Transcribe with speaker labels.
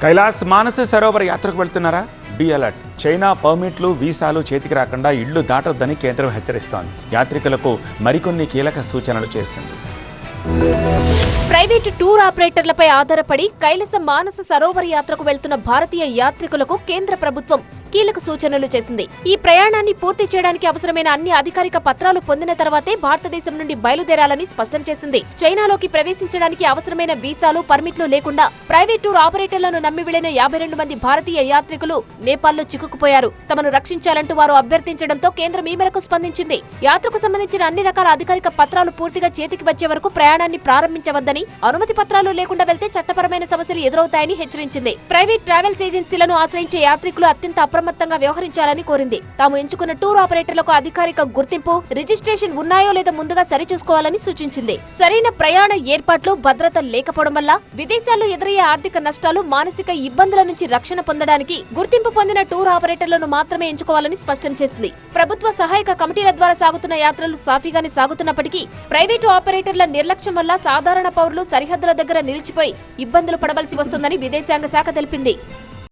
Speaker 1: కైలాస్ మానస సరోవర యాత్రకు వెళ్తున్నారా? Be alert. China పర్మిట్లు, వీసాలు చేతికి రాకుండా ఇళ్లు దాటొద్దని కేంద్రం హెచ్చరిస్తోంది. యాత్రికులకు మరికొన్ని కీలక సూచనలు చేసింది.
Speaker 2: ప్రైవేటు టూర్ ఆపరేటర్లపై ఆధారపడి కైలాస మానస సరోవర యాత్రకు వెళ్తున్న భారతీయ యాత్రికులకు కేంద్ర ప్రభుత్వం కీలక సూచనలు చేసింది. ఈ ప్రయాణాన్ని పూర్తి చేయడానికి అవసరమైన అన్ని అధికారిక పత్రాలు పొందిన తర్వాతే భారతదేశం నుండి బయలుదేరాలని స్పష్టం చేసింది. చైనాలోకి ప్రవేశించడానికి అవసరమైన వీసాలు, పర్మిట్లు లేకుండా ప్రైవేట్ టూర్ ఆపరేటర్లను నమ్మి వెళ్లిన 52 మంది భారతీయ యాత్రికులు నేపాల్లో చిక్కుకుపోయారు. తమను రక్షించాలంటూ వారు అభ్యర్థించడంతో కేంద్రం ఈ మేరకు స్పందించింది. యాత్రకు సంబంధించిన అన్ని రకాల అధికారిక పత్రాలు పూర్తిగా చేతికి వచ్చే వరకు ప్రయాణాన్ని ప్రారంభించవద్దని, అనుమతి పత్రాలు లేకుండా వెళ్తే చట్టపరమైన సమస్యలు ఎదురవుతాయని హెచ్చరించింది. ప్రైవేట్ ట్రావెల్స్ ఏజెన్సీలను ఆశ్రయించే యాత్రికులు అత్యంత అప్రమత్తంగా వ్యవహరించాలని కోరింది. తాము ఎంచుకున్న టూర్ ఆపరేటర్లకు అధికారిక గుర్తింపు, రిజిస్ట్రేషన్ ఉన్నాయో లేదో ముందుగా సరిచూసుకోవాలని సూచించింది. సరైన ప్రయాణ ఏర్పాట్లు, భద్రత లేకపోవడం వల్ల విదేశాల్లో ఎదురయ్యే ఆర్థిక నష్టాలు, మానసిక ఇబ్బందుల నుంచి రక్షణ పొందడానికి గుర్తింపు పొందిన టూర్ ఆపరేటర్లను మాత్రమే ఎంచుకోవాలని స్పష్టం చేసింది. ప్రభుత్వ సహాయక కమిటీల ద్వారా సాగుతున్న యాత్రలు సాఫీగానే సాగుతున్నప్పటికీ ప్రైవేటు ఆపరేటర్ల నిర్లక్ష్యం వల్ల సాధారణ పౌరులు సరిహద్దుల దగ్గర నిలిచిపోయి ఇబ్బందులు పడవలసి వస్తుందని విదేశాంగ శాఖ తెలిపింది.